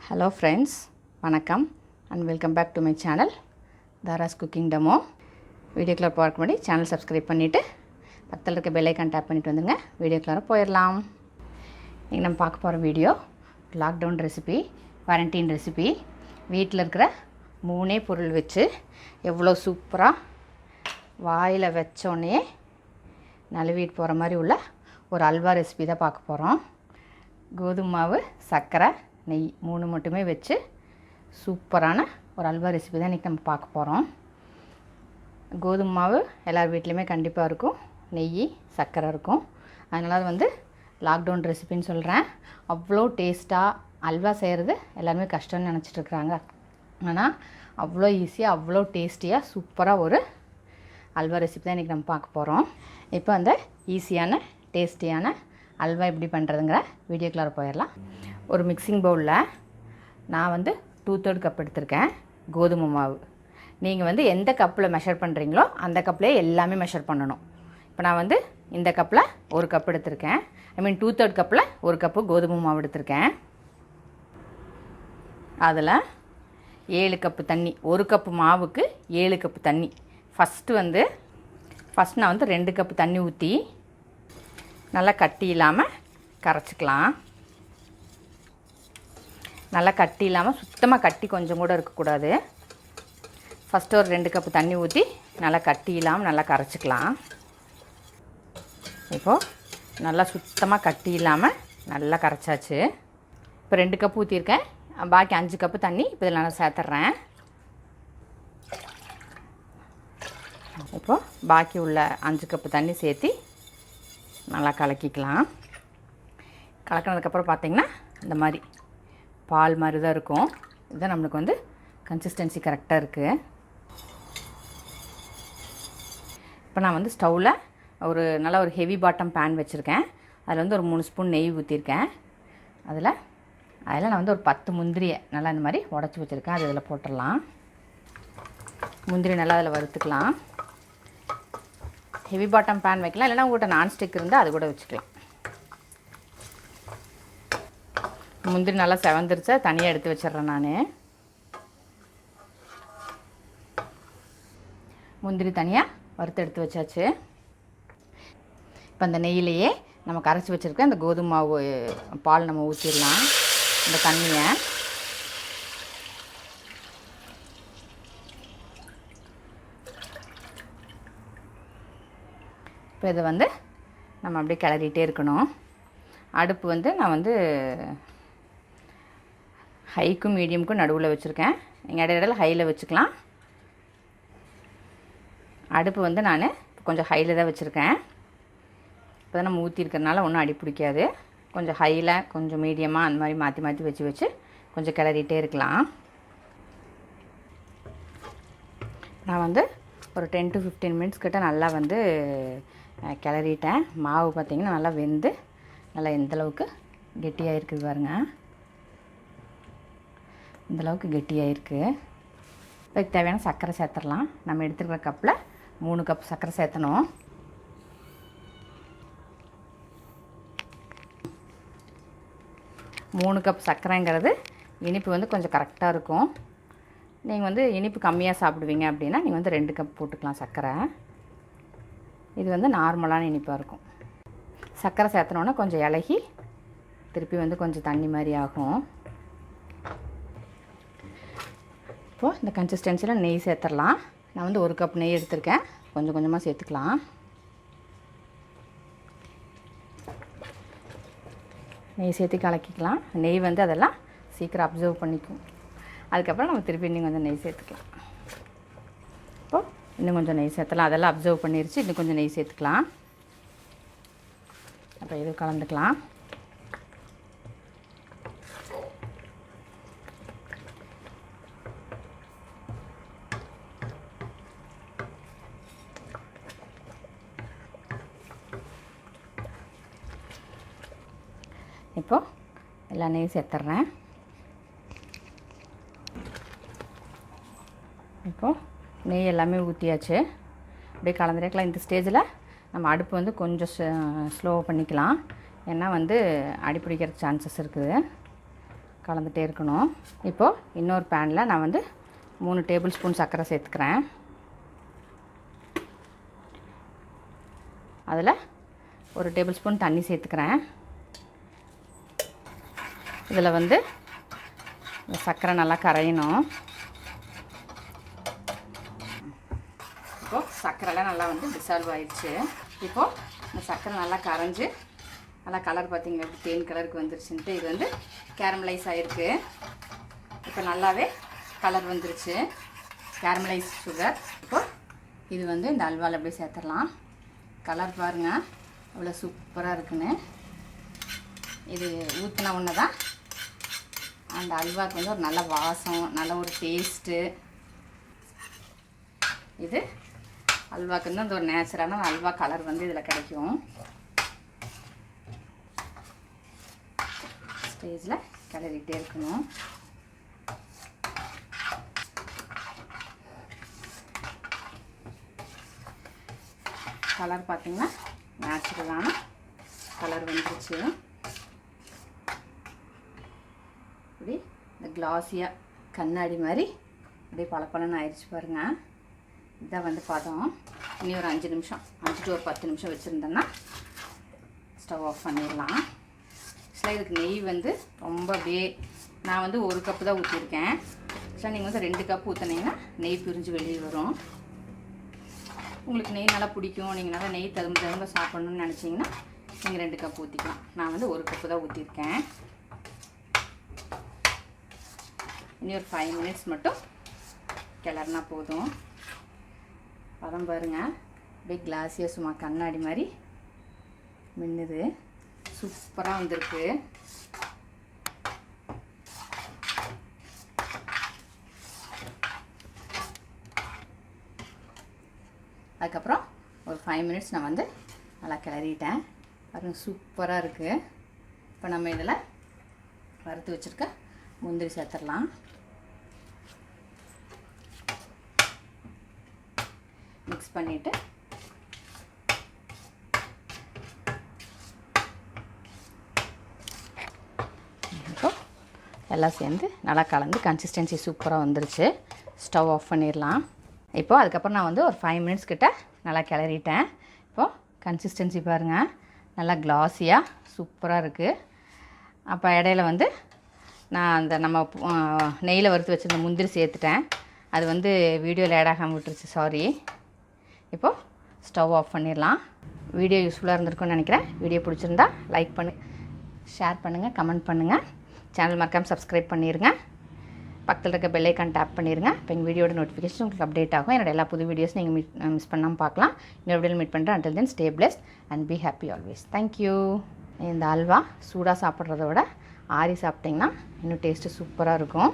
Hello friends, வணக்கம் and welcome back to my channel Dhara's cooking demo. வீடியோக்குள்ள பார்க்க முன்னாடி சேனல் சப்ஸ்கிரைப் பண்ணிவிட்டு பக்கத்தில் இருக்க பெல் ஐக்கான் டேப் பண்ணிட்டு வந்துங்க. வீடியோக்குள்ள போயிடலாம். இன்றைக்கி நம்ம பார்க்க போகிற video lockdown recipe, quarantine recipe. வீட்டில் இருக்கிற மூணே பொருள் வச்சு எவ்வளோ சூப்பராக வாயில் வச்சோடனே நழுவிட்டு போகிற மாதிரி உள்ள ஒரு அல்வா ரெசிபி தான் பார்க்க போகிறோம். கோதுமை மாவு, சர்க்கரை, நெய் மூணு மட்டுமே வச்சு சூப்பரான ஒரு அல்வா ரெசிபி தான் இன்றைக்கி நம்ம பார்க்க போகிறோம். கோதுமை மாவு எல்லார் வீட்லேயுமே கண்டிப்பாக இருக்கும், நெய், சர்க்கரை இருக்கும். அதனால் வந்து லாக்டவுன் ரெசிபின்னு சொல்கிறேன். அவ்வளோ டேஸ்ட்டாக அல்வா செய்கிறது எல்லாருமே கஷ்டம்னு நினச்சிட்ருக்குறாங்க. ஆனால் அவ்வளோ ஈஸியாக அவ்வளோ டேஸ்டியாக சூப்பராக ஒரு அல்வா ரெசிபி தான் இன்றைக்கி நம்ம பார்க்க போகிறோம். இப்போ அந்த ஈஸியான டேஸ்டியான அல்வா எப்படி பண்ணுறதுங்கிற வீடியோக்குள்ளார போயிடலாம். ஒரு மிக்சிங் பவுலில் நான் வந்து 2/3 கப் எடுத்திருக்கேன் கோதுமை மாவு. நீங்கள் வந்து எந்த கப்பில் மெஷர் பண்ணுறீங்களோ அந்த கப்லேயே எல்லாமே மெஷர் பண்ணணும். இப்போ நான் வந்து இந்த கப்பில் ஒரு கப் எடுத்திருக்கேன். 2/3 கப்பில் ஒரு கப்பு கோதுமை மாவு எடுத்திருக்கேன். அதில் 7 கப்பு தண்ணி, ஒரு கப்பு மாவுக்கு 7 கப்பு தண்ணி. ஃபஸ்ட்டு நான் வந்து 2 கப்பு தண்ணி ஊற்றி நல்லா கட்டி இல்லாமல் கரைச்சிக்கலாம். நல்லா கட்டி இல்லாமல் சுத்தமாக கட்டி கொஞ்சம் கூட இருக்கக்கூடாது. ஃபஸ்ட்டு ஒரு 2 கப்பு தண்ணி ஊற்றி நல்லா கட்டி இல்லாமல் நல்லா கரைச்சிக்கலாம். இப்போது நல்லா சுத்தமாக கட்டி இல்லாமல் நல்லா கரைச்சாச்சு. இப்போ 2 கப்பு ஊற்றிருக்கேன், பாக்கி 5 கப்பு தண்ணி இப்போ இதில் நல்லா சேர்த்துட்றேன். இப்போது பாக்கி உள்ள 5 கப்பு தண்ணி சேர்த்து நல்லா கலக்கிக்கலாம். கலக்கினதுக்கப்புறம் பார்த்திங்கன்னா இந்த மாதிரி பால் மாதிரி தான் இருக்கும். இதுதான் நம்மளுக்கு வந்து கன்சிஸ்டன்சி கரெக்டாக இருக்குது. இப்போ நான் வந்து ஸ்டவ்வில் நல்ல ஒரு ஹெவி பாட்டம் பேன் வச்சுருக்கேன். அதில் வந்து ஒரு 3 ஸ்பூன் நெய் ஊற்றிருக்கேன். அதில் நான் வந்து ஒரு 10 முந்திரியை நல்லா இந்த மாதிரி உடச்சி வச்சுருக்கேன். அது இதில் போட்டுடலாம். முந்திரி நல்லா அதில் வறுத்துக்கலாம். ஹெவி பாட்டம் பேன் வைக்கலாம், இல்லைனா உங்கள்கிட்ட நான்ஸ்டிக் இருந்தால் அது கூட வச்சுக்கலாம். முந்திரி நல்லா செவந்துருச்சா தனியாக எடுத்து வச்சிட்றேன். நான் முந்திரி தனியாக வறுத்து எடுத்து வச்சாச்சு. இப்போ அந்த நெய்யிலையே நம்ம கரைச்சி வச்சுருக்க இந்த கோதுமை மாவு பால் நம்ம ஊற்றிடலாம். இந்த தண்ணியை இப்போ இதை வந்து நம்ம அப்படியே கிளறிட்டே இருக்கணும். அடுப்பு வந்து நான் வந்து ஹைக்கும் மீடியமுக்கும் நடுவில் வச்சுருக்கேன். நீங்கள் இடையில ஹையில் வச்சுக்கலாம். அடுப்பு வந்து நான் கொஞ்சம் ஹையில் தான் வச்சுருக்கேன். இப்போ தான் நம்ம ஊற்றிருக்கிறதுனால ஒன்றும் அடி பிடிக்காது. கொஞ்சம் ஹையில் கொஞ்சம் மீடியமாக அந்த மாதிரி மாற்றி மாற்றி வச்சு கொஞ்சம் கிளறிட்டே இருக்கலாம். நான் வந்து ஒரு 10 to 15 மினிட்ஸ் கிட்ட நல்லா வந்து கிளறிட்டேன். மாவு பார்த்திங்கன்னா நல்லா வெந்து நல்லா எந்தளவுக்கு கெட்டியாக இருக்குது பாருங்கள். இந்தளவுக்கு கெட்டியாக இருக்குது. இதுக்கு தேவையான சர்க்கரை சேர்த்துடலாம். நம்ம எடுத்துருக்கிற கப்பில் 3 கப் சர்க்கரை சேர்த்தணும். மூணு கப் சர்க்கரைங்கிறது இனிப்பு வந்து கொஞ்சம் கரெக்டாக இருக்கும். நீங்கள் வந்து இனிப்பு கம்மியாக சாப்பிடுவீங்க அப்படின்னா நீங்கள் வந்து 2 கப் போட்டுக்கலாம் சர்க்கரை. இது வந்து நார்மலான இனிப்பாக இருக்கும். சர்க்கரை சேர்த்தனோன்னா கொஞ்சம் இலகி திருப்பி வந்து கொஞ்சம் தண்ணி மாதிரி ஆகும். இப்போது இந்த கன்சிஸ்டன்சியில் நெய் சேர்த்துடலாம். நான் வந்து 1 கப் நெய் எடுத்திருக்கேன். கொஞ்சம் கொஞ்சமாக சேர்த்துக்கலாம். நெய் சேர்த்து கலக்கிக்கலாம். நெய் வந்து அதெல்லாம் சீக்கிரம் அப்சர்வ் பண்ணிக்கும். அதுக்கப்புறம் நம்ம திருப்பி இன்னும் கொஞ்சம் நெய் சேர்த்துக்கலாம். இப்போது இன்னும் கொஞ்சம் நெய் சேர்த்துலாம். அதெல்லாம் அப்சர்வ் பண்ணிருச்சு. இன்னும் கொஞ்சம் நெய் சேர்த்துக்கலாம். அப்போ இது கலந்துக்கலாம். இப்போது எல்லா நெய் சேர்த்துட்றேன். இப்போது நெய் எல்லாமே ஊற்றியாச்சு. அப்படியே கலந்துருக்கலாம். இந்த ஸ்டேஜில் நம்ம அடுப்பு வந்து கொஞ்சம் ஸ்லோ பண்ணிக்கலாம். ஏன்னா வந்து அடி பிடிக்கிற சான்சஸ் இருக்குது. கலந்துகிட்டே இருக்கணும். இப்போது இன்னொரு பேனில் நான் வந்து 3 டேபிள் ஸ்பூன் சர்க்கரை சேர்த்துக்கிறேன். அதில் 1 டேபிள் ஸ்பூன் தண்ணி சேர்த்துக்கிறேன். இதில் வந்து சர்க்கரை நல்லா கரையணும். இப்போது சர்க்கரைலாம் நல்லா வந்து டிசால்வ் ஆயிடுச்சு. இப்போது இந்த சர்க்கரை நல்லா கரைஞ்சி நல்லா கலர் பார்த்திங்கன்னா தேன் கலருக்கு வந்துருச்சுன்ட்டு இது வந்து கேரமலைஸ் ஆகிருக்கு. இப்போ நல்லாவே கலர் வந்துருச்சு, கேரமலைஸ் சுகர். இப்போது இது வந்து இந்த அல்வாவில் அப்படியே சேர்த்துடலாம். கலர் பாருங்கள் அவ்வளோ சூப்பராக இருக்குன்னு. இது ஊற்றின ஒன்று தான் அந்த அல்வாவுக்கு வந்து ஒரு நல்ல வாசம், நல்ல ஒரு டேஸ்ட்டு. இது அல்வாவுக்கு வந்து அந்த ஒரு நேச்சுரலான அல்வா கலர் வந்து இதில் கிடைக்கும். ஸ்டேஜில் கிளறிட்டே இருக்கணும். கலர் பார்த்திங்கன்னா நேச்சுரலான கலர் வந்துருச்சு. இப்படி இந்த கிளாஸியாக கண்ணாடி மாதிரி அப்படியே பளபளன்னு ஆயிடுச்சு பாருங்கள். இதான் வந்து பதம். இனி ஒரு 5 நிமிஷம் 5 to 10 நிமிஷம் வச்சுருந்தேன்னா ஸ்டவ் ஆஃப் பண்ணிடலாம். ஆக்சுவலாக இதுக்கு நெய் வந்து ரொம்ப அப்படியே நான் வந்து 1 கப்பு தான் ஊற்றிருக்கேன். ஆக்சுவலாக நீங்கள் வந்து 2 கப்பு ஊற்றினீங்கன்னா நெய் பிரிஞ்சு வெளியே வரும். உங்களுக்கு நெய் நல்லா பிடிக்கும், நீங்கள் நல்லா நெய் தகுந்த சாப்பிட்ணுன்னு நினச்சிங்கன்னா நீங்கள் 2 கப் ஊற்றிக்கலாம். நான் வந்து 1 கப்பு தான் ஊற்றிருக்கேன். இனி ஒரு 5 மினிட்ஸ் மட்டும் கிளறினா போதும். பதம் பாருங்கள் அப்படியே கிளாஸியாக சும்மா கண்ணாடி மாதிரி மின்னுது. சூப்பராக வந்திருக்கு. அதுக்கப்புறம் ஒரு 5 மினிட்ஸ் நான் வந்து நல்லா கிளறிட்டேன். பாருங்கள் சூப்பராக இருக்குது. இப்போ நம்ம இதில் வறுத்து வச்சுருக்க முந்திரி சேர்த்துடலாம். மிக்ஸ் பண்ணிவிட்டு இப்போ எல்லாம் சேர்ந்து நல்லா கலந்து கன்சிஸ்டன்சி சூப்பராக வந்துருச்சு. ஸ்டவ் ஆஃப் பண்ணிடலாம். இப்போது அதுக்கப்புறம் நான் வந்து ஒரு 5 மினிட்ஸ் கிட்ட நல்லா கிளறிட்டேன். இப்போது கன்சிஸ்டன்சி பாருங்கள் நல்லா கிளாஸியாக சூப்பராக இருக்குது. அப்போ இடையில வந்து நான் அந்த நம்ம நெய்யில் வறுத்து வச்சுருந்த முந்திரி சேர்த்துட்டேன். அது வந்து வீடியோவில் ஆட் ஆகாமல் விட்டுருச்சு, சாரி. இப்போது ஸ்டவ் ஆஃப் பண்ணிடலாம். வீடியோ யூஸ்ஃபுல்லாக இருந்திருக்கும்னு நினைக்கிறேன். வீடியோ பிடிச்சிருந்தா லைக் ஷேர் பண்ணுங்கள், கமெண்ட் பண்ணுங்கள். சேனல் மறக்காமல் சப்ஸ்கிரைப் பண்ணிடுங்க. பக்கத்தில் இருக்க பெல் ஐக்கான் டேப் பண்ணிடுங்க. இப்போ எங்கள் வீடியோட நோட்டிஃபிகேஷன் உங்களுக்கு அப்டேட் ஆகும். என்னோட எல்லா புது வீடியோஸ் நீங்கள் மிஸ் பண்ணாமல் பார்க்கலாம். இன்னொரு வீடியோவில் மீட் பண்ணுறேன். until then stay blessed and be happy always. Thank you. இந்த அல்வா சூடாக சாப்பிட்றத விட ஆறி சாப்பிட்டிங்கன்னா இன்னும் டேஸ்ட்டு சூப்பராக இருக்கும்.